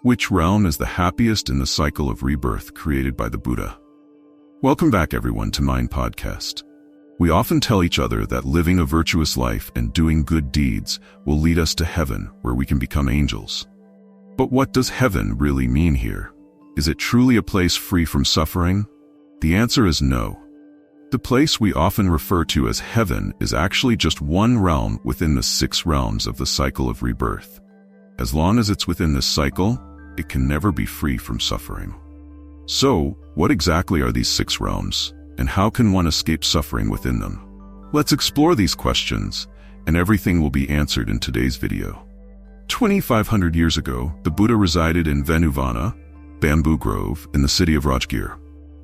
Which realm is the happiest in the cycle of rebirth created by the Buddha? Welcome back, everyone, to Mind Podcast. We often tell each other that living a virtuous life and doing good deeds will lead us to heaven, where we can become angels. But what does heaven really mean here? Is it truly a place free from suffering? The answer is no. The place we often refer to as heaven is actually just one realm within the 6 realms of the cycle of rebirth. As long as it's within this cycle, it can never be free from suffering. So, what exactly are these 6 realms, and how can one escape suffering within them? Let's explore these questions, and everything will be answered in today's video. 2,500 years ago, the Buddha resided in Venuvana, bamboo grove, in the city of Rajgir.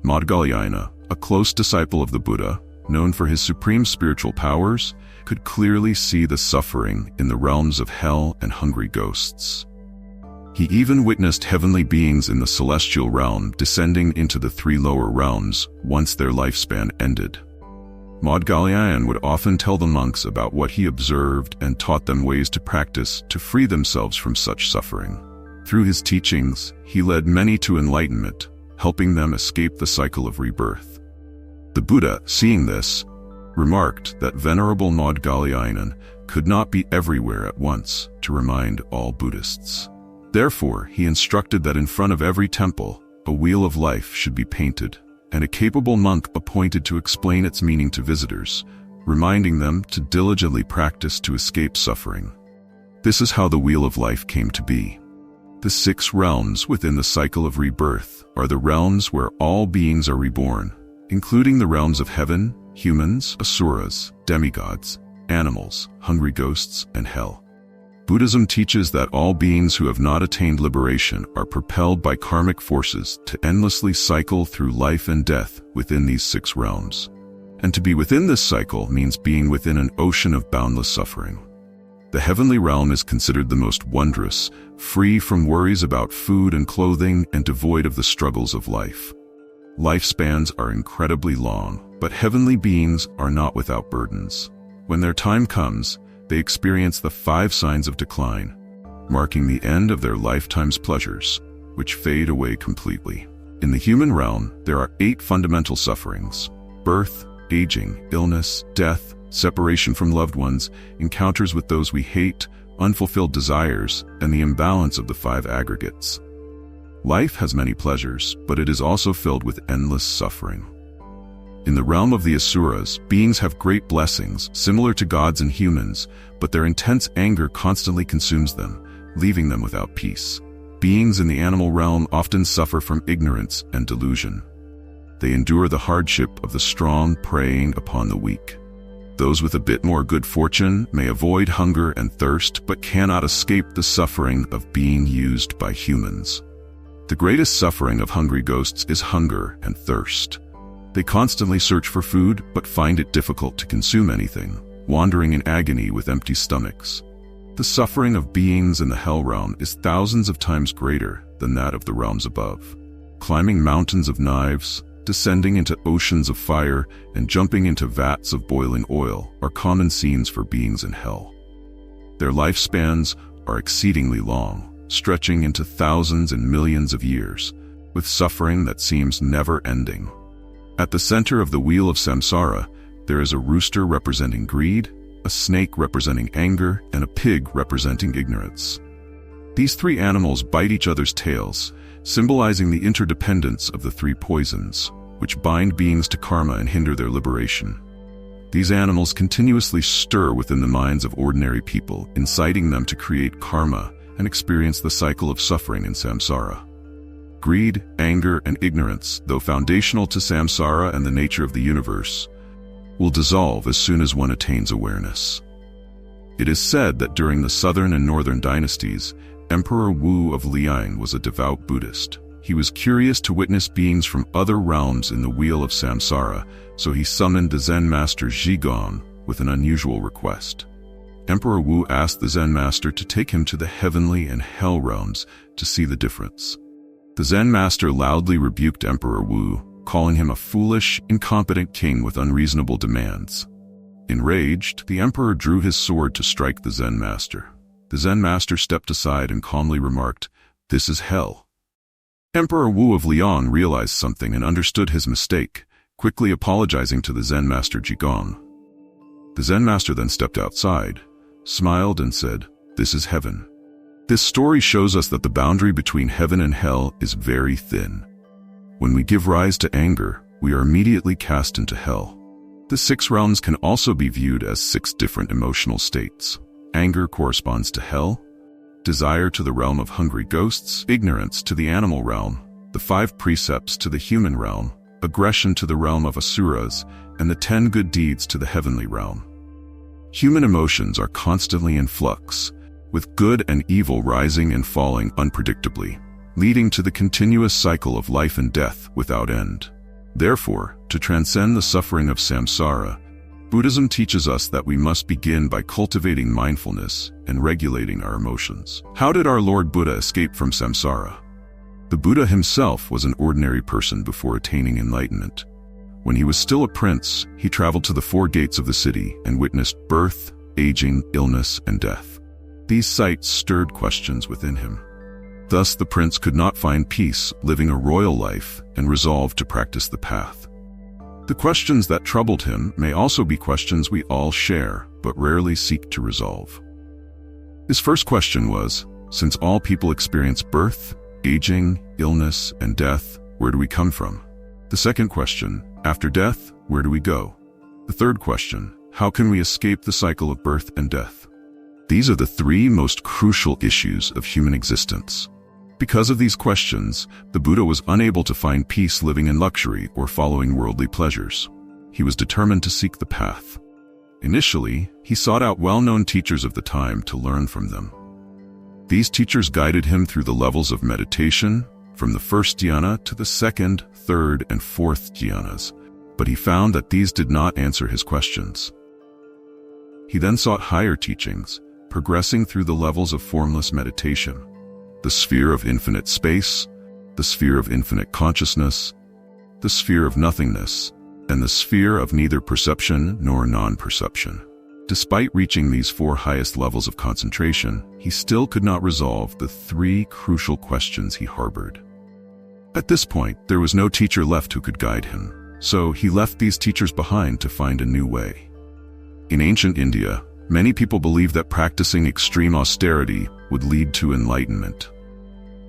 Maudgalyayana, a close disciple of the Buddha, known for his supreme spiritual powers, could clearly see the suffering in the realms of hell and hungry ghosts. He even witnessed heavenly beings in the celestial realm descending into the 3 lower realms once their lifespan ended. Maudgalyayana would often tell the monks about what he observed and taught them ways to practice to free themselves from such suffering. Through his teachings, he led many to enlightenment, helping them escape the cycle of rebirth. The Buddha, seeing this, remarked that Venerable Maudgalyayana could not be everywhere at once to remind all Buddhists. Therefore, he instructed that in front of every temple, a wheel of life should be painted, and a capable monk appointed to explain its meaning to visitors, reminding them to diligently practice to escape suffering. This is how the wheel of life came to be. The 6 realms within the cycle of rebirth are the realms where all beings are reborn, including the realms of heaven, humans, asuras, demigods, animals, hungry ghosts, and hell. Buddhism teaches that all beings who have not attained liberation are propelled by karmic forces to endlessly cycle through life and death within these 6 realms. And to be within this cycle means being within an ocean of boundless suffering. The heavenly realm is considered the most wondrous, free from worries about food and clothing and devoid of the struggles of life. Lifespans are incredibly long, but heavenly beings are not without burdens. When their time comes, they experience the 5 signs of decline, marking the end of their lifetime's pleasures, which fade away completely. In the human realm, there are 8 fundamental sufferings: birth, aging, illness, death, separation from loved ones, encounters with those we hate, unfulfilled desires, and the imbalance of the 5 aggregates. Life has many pleasures, but it is also filled with endless suffering. In the realm of the asuras, beings have great blessings, similar to gods and humans, but their intense anger constantly consumes them, leaving them without peace. Beings in the animal realm often suffer from ignorance and delusion. They endure the hardship of the strong preying upon the weak. Those with a bit more good fortune may avoid hunger and thirst, but cannot escape the suffering of being used by humans. The greatest suffering of hungry ghosts is hunger and thirst. They constantly search for food, but find it difficult to consume anything, wandering in agony with empty stomachs. The suffering of beings in the hell realm is thousands of times greater than that of the realms above. Climbing mountains of knives, descending into oceans of fire, and jumping into vats of boiling oil are common scenes for beings in hell. Their lifespans are exceedingly long, stretching into thousands and millions of years, with suffering that seems never-ending. At the center of the wheel of samsara, there is a rooster representing greed, a snake representing anger, and a pig representing ignorance. These 3 animals bite each other's tails, symbolizing the interdependence of the 3 poisons, which bind beings to karma and hinder their liberation. These animals continuously stir within the minds of ordinary people, inciting them to create karma and experience the cycle of suffering in samsara. Greed, anger, and ignorance, though foundational to samsara and the nature of the universe, will dissolve as soon as one attains awareness. It is said that during the southern and northern dynasties, Emperor Wu of Liang was a devout Buddhist. He was curious to witness beings from other realms in the wheel of samsara, so he summoned the Zen master Zhigong with an unusual request. Emperor Wu asked the Zen master to take him to the heavenly and hell realms to see the difference. The Zen master loudly rebuked Emperor Wu, calling him a foolish, incompetent king with unreasonable demands. Enraged, the emperor drew his sword to strike the Zen master. The Zen master stepped aside and calmly remarked, This is hell. Emperor Wu of Liang realized something and understood his mistake, quickly apologizing to the Zen master Jigong. The Zen master then stepped outside, smiled and said, "This is heaven." This story shows us that the boundary between heaven and hell is very thin. When we give rise to anger, we are immediately cast into hell. The 6 realms can also be viewed as 6 different emotional states. Anger corresponds to hell, desire to the realm of hungry ghosts, ignorance to the animal realm, the 5 precepts to the human realm, aggression to the realm of asuras, and the 10 good deeds to the heavenly realm. Human emotions are constantly in flux, with good and evil rising and falling unpredictably, leading to the continuous cycle of life and death without end. Therefore, to transcend the suffering of samsara, Buddhism teaches us that we must begin by cultivating mindfulness and regulating our emotions. How did our Lord Buddha escape from samsara? The Buddha himself was an ordinary person before attaining enlightenment. When he was still a prince, he traveled to the 4 gates of the city and witnessed birth, aging, illness, and death. These sights stirred questions within him. Thus, the prince could not find peace living a royal life and resolved to practice the path. The questions that troubled him may also be questions we all share, but rarely seek to resolve. His first question was, since all people experience birth, aging, illness, and death, where do we come from? The second question, after death, where do we go? The third question, how can we escape the cycle of birth and death? These are the 3 most crucial issues of human existence. Because of these questions, the Buddha was unable to find peace living in luxury or following worldly pleasures. He was determined to seek the path. Initially, he sought out well-known teachers of the time to learn from them. These teachers guided him through the levels of meditation, from the 1st dhyana to the 2nd, 3rd, and 4th dhyanas, but he found that these did not answer his questions. He then sought higher teachings, progressing through the levels of formless meditation, the sphere of infinite space, the sphere of infinite consciousness, the sphere of nothingness, and the sphere of neither perception nor non-perception. Despite reaching these 4 highest levels of concentration, he still could not resolve the 3 crucial questions he harbored. At this point, there was no teacher left who could guide him, so he left these teachers behind to find a new way. In ancient India, many people believed that practicing extreme austerity would lead to enlightenment.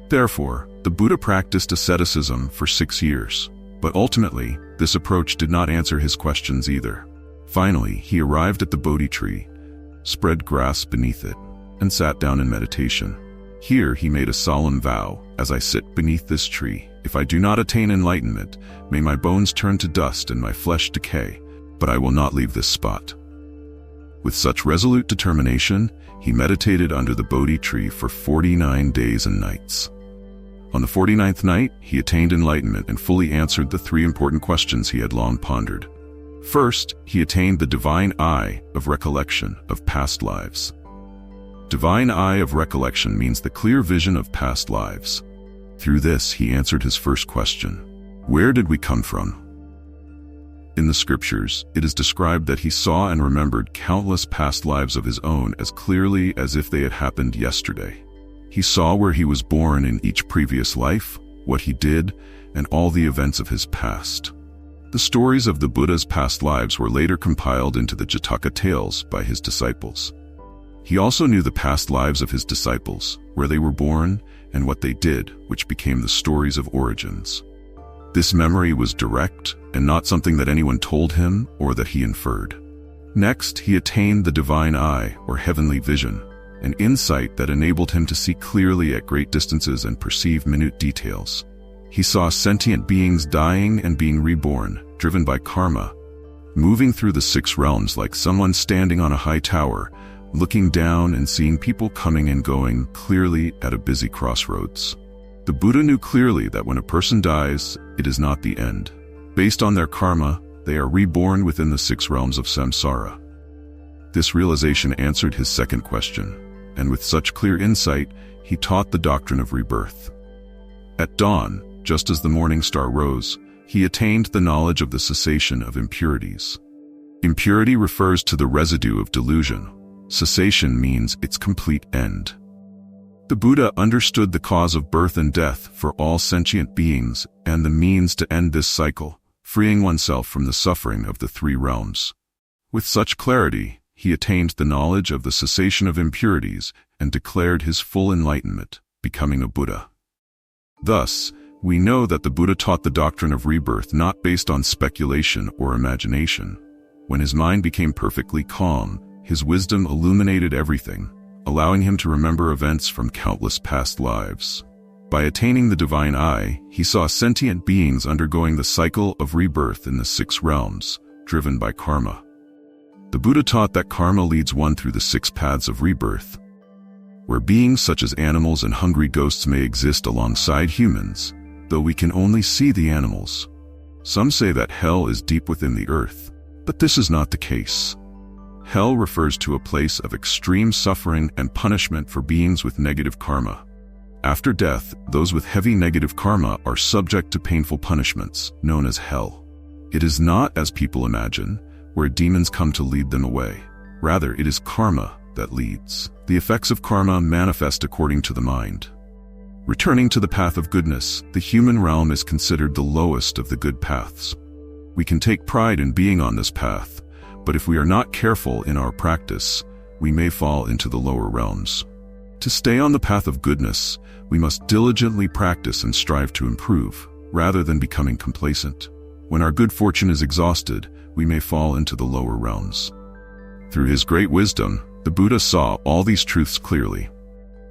Therefore, the Buddha practiced asceticism for 6 years, but ultimately, this approach did not answer his questions either. Finally, he arrived at the Bodhi tree, spread grass beneath it, and sat down in meditation. Here he made a solemn vow, "As I sit beneath this tree, if I do not attain enlightenment, may my bones turn to dust and my flesh decay, but I will not leave this spot." With such resolute determination, he meditated under the Bodhi tree for 49 days and nights. On the 49th night, he attained enlightenment and fully answered the 3 important questions he had long pondered. First, he attained the divine eye of recollection of past lives. Divine eye of recollection means the clear vision of past lives. Through this, he answered his first question: where did we come from? In the scriptures, it is described that he saw and remembered countless past lives of his own as clearly as if they had happened yesterday. He saw where he was born in each previous life, what he did, and all the events of his past. The stories of the Buddha's past lives were later compiled into the Jataka tales by his disciples. He also knew the past lives of his disciples, where they were born, and what they did, which became the stories of origins. This memory was direct, and not something that anyone told him or that he inferred. Next, he attained the divine eye, or heavenly vision, an insight that enabled him to see clearly at great distances and perceive minute details. He saw sentient beings dying and being reborn, driven by karma, moving through the 6 realms like someone standing on a high tower, looking down and seeing people coming and going clearly at a busy crossroads. The Buddha knew clearly that when a person dies, it is not the end. Based on their karma, they are reborn within the 6 realms of samsara. This realization answered his second question, and with such clear insight, he taught the doctrine of rebirth. At dawn, just as the morning star rose, he attained the knowledge of the cessation of impurities. Impurity refers to the residue of delusion. Cessation means its complete end. The Buddha understood the cause of birth and death for all sentient beings and the means to end this cycle, freeing oneself from the suffering of the three realms. With such clarity, he attained the knowledge of the cessation of impurities and declared his full enlightenment, becoming a Buddha. Thus, we know that the Buddha taught the doctrine of rebirth not based on speculation or imagination. When his mind became perfectly calm, his wisdom illuminated everything, allowing him to remember events from countless past lives. By attaining the divine eye, he saw sentient beings undergoing the cycle of rebirth in the 6 realms, driven by karma. The Buddha taught that karma leads one through the 6 paths of rebirth, where beings such as animals and hungry ghosts may exist alongside humans, though we can only see the animals. Some say that hell is deep within the earth, but this is not the case. Hell refers to a place of extreme suffering and punishment for beings with negative karma. After death, those with heavy negative karma are subject to painful punishments, known as hell. It is not, as people imagine, where demons come to lead them away. Rather, it is karma that leads. The effects of karma manifest according to the mind. Returning to the path of goodness, the human realm is considered the lowest of the good paths. We can take pride in being on this path, but if we are not careful in our practice, we may fall into the lower realms. To stay on the path of goodness, we must diligently practice and strive to improve, rather than becoming complacent. When our good fortune is exhausted, we may fall into the lower realms. Through his great wisdom, the Buddha saw all these truths clearly.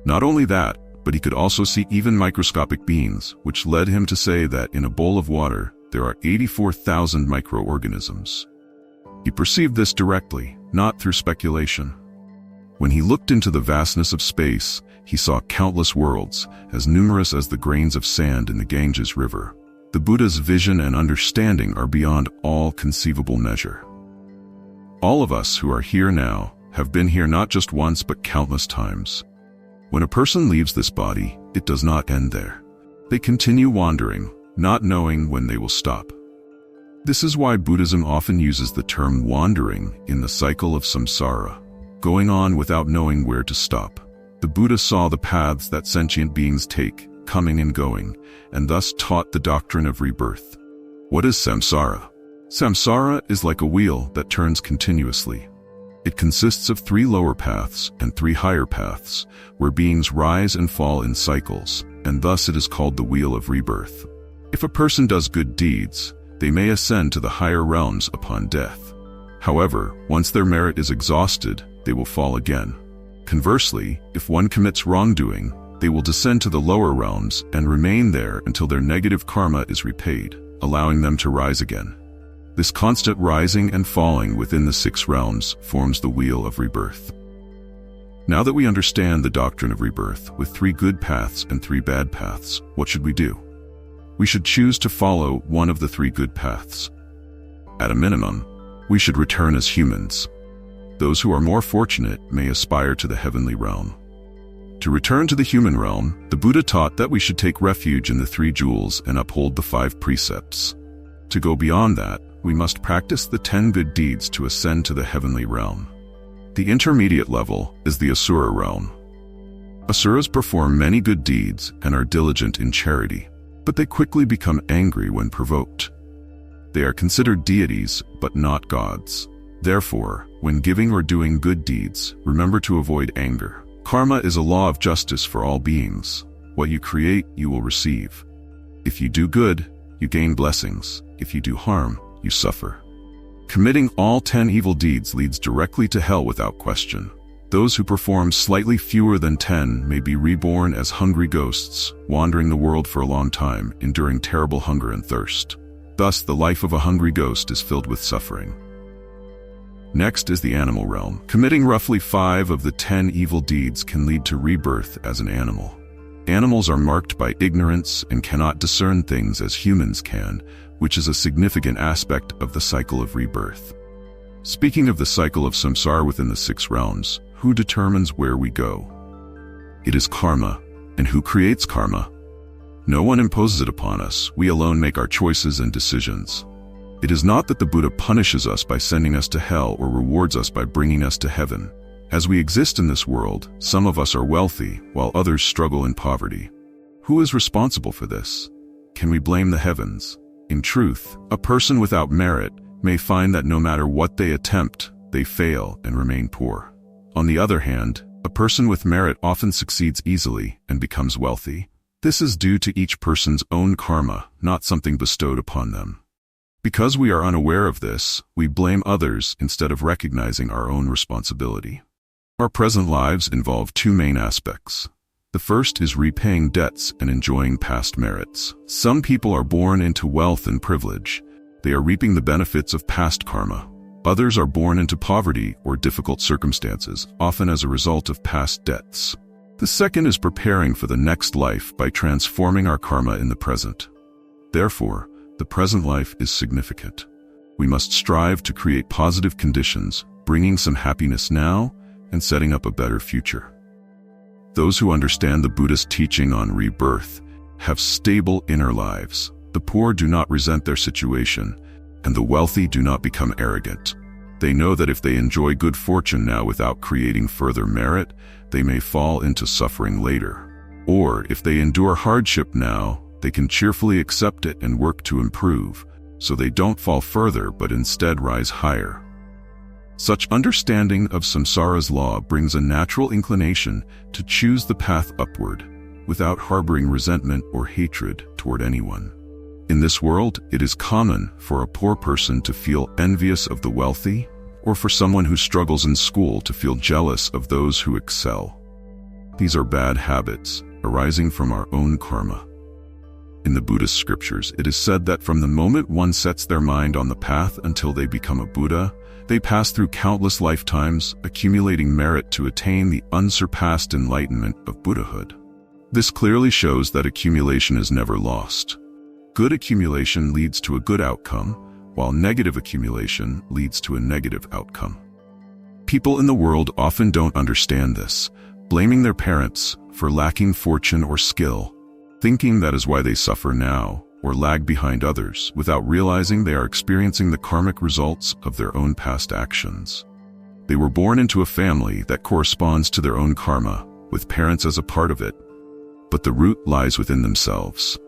Not only that, but he could also see even microscopic beings, which led him to say that in a bowl of water, there are 84,000 microorganisms. He perceived this directly, not through speculation. When he looked into the vastness of space, he saw countless worlds, as numerous as the grains of sand in the Ganges River. The Buddha's vision and understanding are beyond all conceivable measure. All of us who are here now have been here not just once but countless times. When a person leaves this body, it does not end there. They continue wandering, not knowing when they will stop. This is why Buddhism often uses the term wandering in the cycle of samsara, going on without knowing where to stop. The Buddha saw the paths that sentient beings take, coming and going, and thus taught the doctrine of rebirth. What is samsara? Samsara is like a wheel that turns continuously. It consists of 3 lower paths and 3 higher paths, where beings rise and fall in cycles, and thus it is called the wheel of rebirth. If a person does good deeds, they may ascend to the higher realms upon death. However, once their merit is exhausted, they will fall again. Conversely, if one commits wrongdoing, they will descend to the lower realms and remain there until their negative karma is repaid, allowing them to rise again. This constant rising and falling within the 6 realms forms the wheel of rebirth. Now that we understand the doctrine of rebirth with 3 good paths and 3 bad paths, what should we do? We should choose to follow one of the 3 good paths. At a minimum, we should return as humans. Those who are more fortunate may aspire to the heavenly realm. To return to the human realm, the Buddha taught that we should take refuge in the 3 jewels and uphold the 5 precepts. To go beyond that, we must practice the 10 good deeds to ascend to the heavenly realm. The intermediate level is the Asura realm. Asuras perform many good deeds and are diligent in charity, but they quickly become angry when provoked. They are considered deities, but not gods. Therefore, when giving or doing good deeds, remember to avoid anger. Karma is a law of justice for all beings. What you create, you will receive. If you do good, you gain blessings. If you do harm, you suffer. Committing all 10 evil deeds leads directly to hell without question. Those who perform slightly fewer than 10 may be reborn as hungry ghosts, wandering the world for a long time, enduring terrible hunger and thirst. Thus, the life of a hungry ghost is filled with suffering. Next is the animal realm. Committing roughly 5 of the 10 evil deeds can lead to rebirth as an animal. Animals are marked by ignorance and cannot discern things as humans can, which is a significant aspect of the cycle of rebirth. Speaking of the cycle of samsara within the 6 realms, who determines where we go? It is karma. And who creates karma? No one imposes it upon us. We alone make our choices and decisions. It is not that the Buddha punishes us by sending us to hell or rewards us by bringing us to heaven. As we exist in this world, some of us are wealthy, while others struggle in poverty. Who is responsible for this? Can we blame the heavens? In truth, a person without merit may find that no matter what they attempt, they fail and remain poor. On the other hand, a person with merit often succeeds easily and becomes wealthy. This is due to each person's own karma, not something bestowed upon them. Because we are unaware of this, we blame others instead of recognizing our own responsibility. Our present lives involve two main aspects. The first is repaying debts and enjoying past merits. Some people are born into wealth and privilege. They are reaping the benefits of past karma. Others are born into poverty or difficult circumstances, often as a result of past debts. The second is preparing for the next life by transforming our karma in the present. Therefore, the present life is significant. We must strive to create positive conditions, bringing some happiness now and setting up a better future. Those who understand the Buddhist teaching on rebirth have stable inner lives. The poor do not resent their situation, and the wealthy do not become arrogant. They know that if they enjoy good fortune now without creating further merit, they may fall into suffering later. Or if they endure hardship now, they can cheerfully accept it and work to improve, so they don't fall further but instead rise higher. Such understanding of samsara's law brings a natural inclination to choose the path upward, without harboring resentment or hatred toward anyone. In this world, it is common for a poor person to feel envious of the wealthy, or for someone who struggles in school to feel jealous of those who excel. These are bad habits, arising from our own karma. In the Buddhist scriptures, it is said that from the moment one sets their mind on the path until they become a Buddha, they pass through countless lifetimes, accumulating merit to attain the unsurpassed enlightenment of Buddhahood. This clearly shows that accumulation is never lost. Good accumulation leads to a good outcome, while negative accumulation leads to a negative outcome. People in the world often don't understand this, blaming their parents for lacking fortune or skill, thinking that is why they suffer now, or lag behind others, without realizing they are experiencing the karmic results of their own past actions. They were born into a family that corresponds to their own karma, with parents as a part of it, but the root lies within themselves.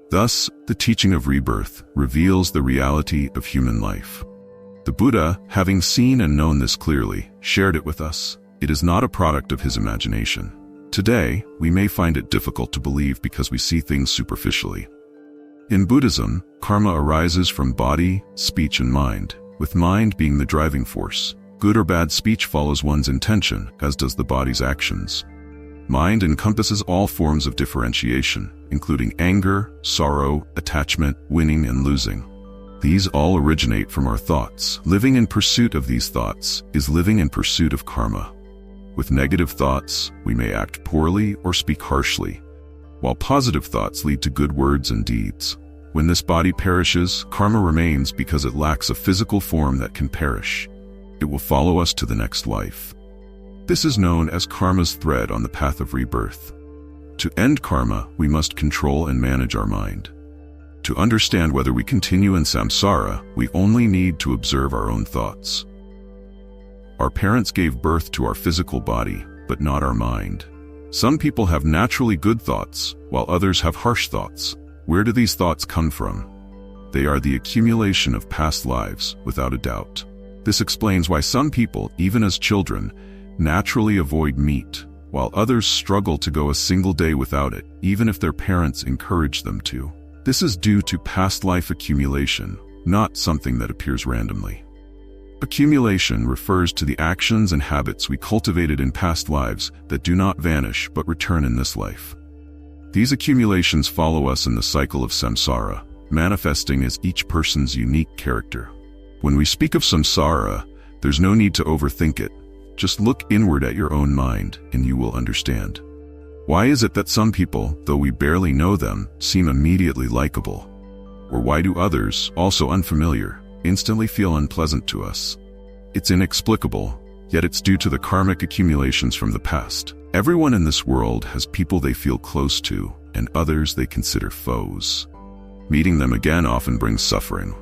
Thus, the teaching of rebirth reveals the reality of human life. The Buddha, having seen and known this clearly, shared it with us. It is not a product of his imagination. Today, we may find it difficult to believe because we see things superficially. In Buddhism, karma arises from body, speech, and mind, with mind being the driving force. Good or bad speech follows one's intention, as does the body's actions. Mind encompasses all forms of differentiation, including anger, sorrow, attachment, winning, and losing. These all originate from our thoughts. Living in pursuit of these thoughts is living in pursuit of karma. With negative thoughts, we may act poorly or speak harshly, while positive thoughts lead to good words and deeds. When this body perishes, karma remains because it lacks a physical form that can perish. It will follow us to the next life. This is known as karma's thread on the path of rebirth. To end karma, we must control and manage our mind. To understand whether we continue in samsara, we only need to observe our own thoughts. Our parents gave birth to our physical body, but not our mind. Some people have naturally good thoughts, while others have harsh thoughts. Where do these thoughts come from? They are the accumulation of past lives, without a doubt. This explains why some people, even as children, naturally avoid meat, while others struggle to go a single day without it, even if their parents encourage them to. This is due to past life accumulation, not something that appears randomly. Accumulation refers to the actions and habits we cultivated in past lives that do not vanish but return in this life. These accumulations follow us in the cycle of samsara, manifesting as each person's unique character. When we speak of samsara, there's no need to overthink it. Just look inward at your own mind, and you will understand. Why is it that some people, though we barely know them, seem immediately likable? Or why do others, also unfamiliar, instantly feel unpleasant to us? It's inexplicable, yet it's due to the karmic accumulations from the past. Everyone in this world has people they feel close to, and others they consider foes. Meeting them again often brings suffering.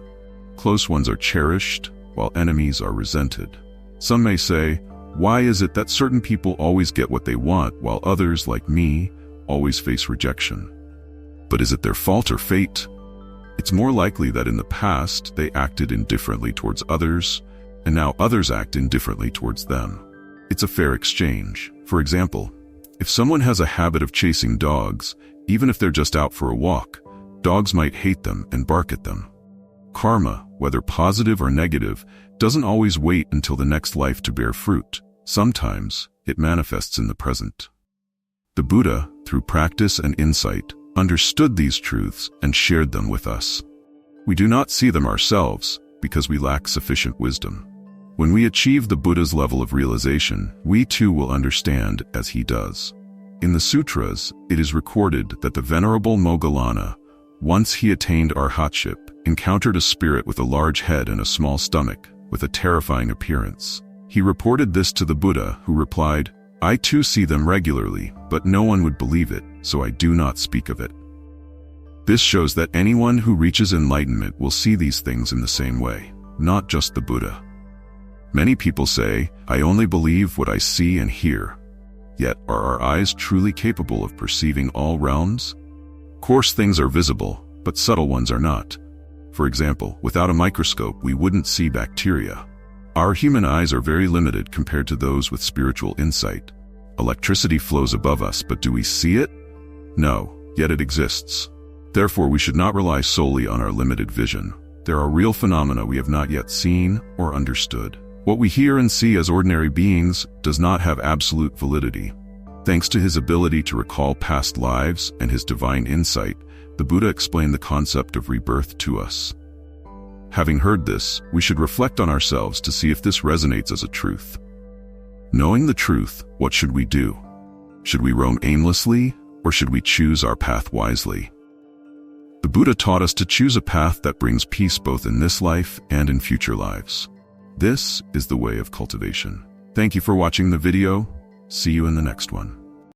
Close ones are cherished, while enemies are resented. Some may say, Why is it that certain people always get what they want while others, like me, always face rejection? But is it their fault or fate? It's more likely that in the past they acted indifferently towards others, and now others act indifferently towards them. It's a fair exchange. For example, if someone has a habit of chasing dogs, even if they're just out for a walk, dogs might hate them and bark at them. Karma, whether positive or negative, doesn't always wait until the next life to bear fruit. Sometimes it manifests in the present. The Buddha, through practice and insight, understood these truths and shared them with us. We do not see them ourselves because we lack sufficient wisdom. When we achieve the Buddha's level of realization, we too will understand as he does. In the sutras, it is recorded that the Venerable Moggallana, once he attained arhatship, encountered a spirit with a large head and a small stomach, with a terrifying appearance. He reported this to the Buddha, who replied, "I too see them regularly, but no one would believe it, so I do not speak of it." This shows that anyone who reaches enlightenment will see these things in the same way, not just the Buddha. Many people say, "I only believe what I see and hear." Yet, are our eyes truly capable of perceiving all realms? Coarse things are visible, but subtle ones are not. For example, without a microscope, we wouldn't see bacteria. Our human eyes are very limited compared to those with spiritual insight. Electricity flows above us, but do we see it? No, yet it exists. Therefore, we should not rely solely on our limited vision. There are real phenomena we have not yet seen or understood. What we hear and see as ordinary beings does not have absolute validity. Thanks to his ability to recall past lives and his divine insight, the Buddha explained the concept of rebirth to us. Having heard this, we should reflect on ourselves to see if this resonates as a truth. Knowing the truth, what should we do? Should we roam aimlessly, or should we choose our path wisely? The Buddha taught us to choose a path that brings peace both in this life and in future lives. This is the way of cultivation. Thank you for watching the video. See you in the next one.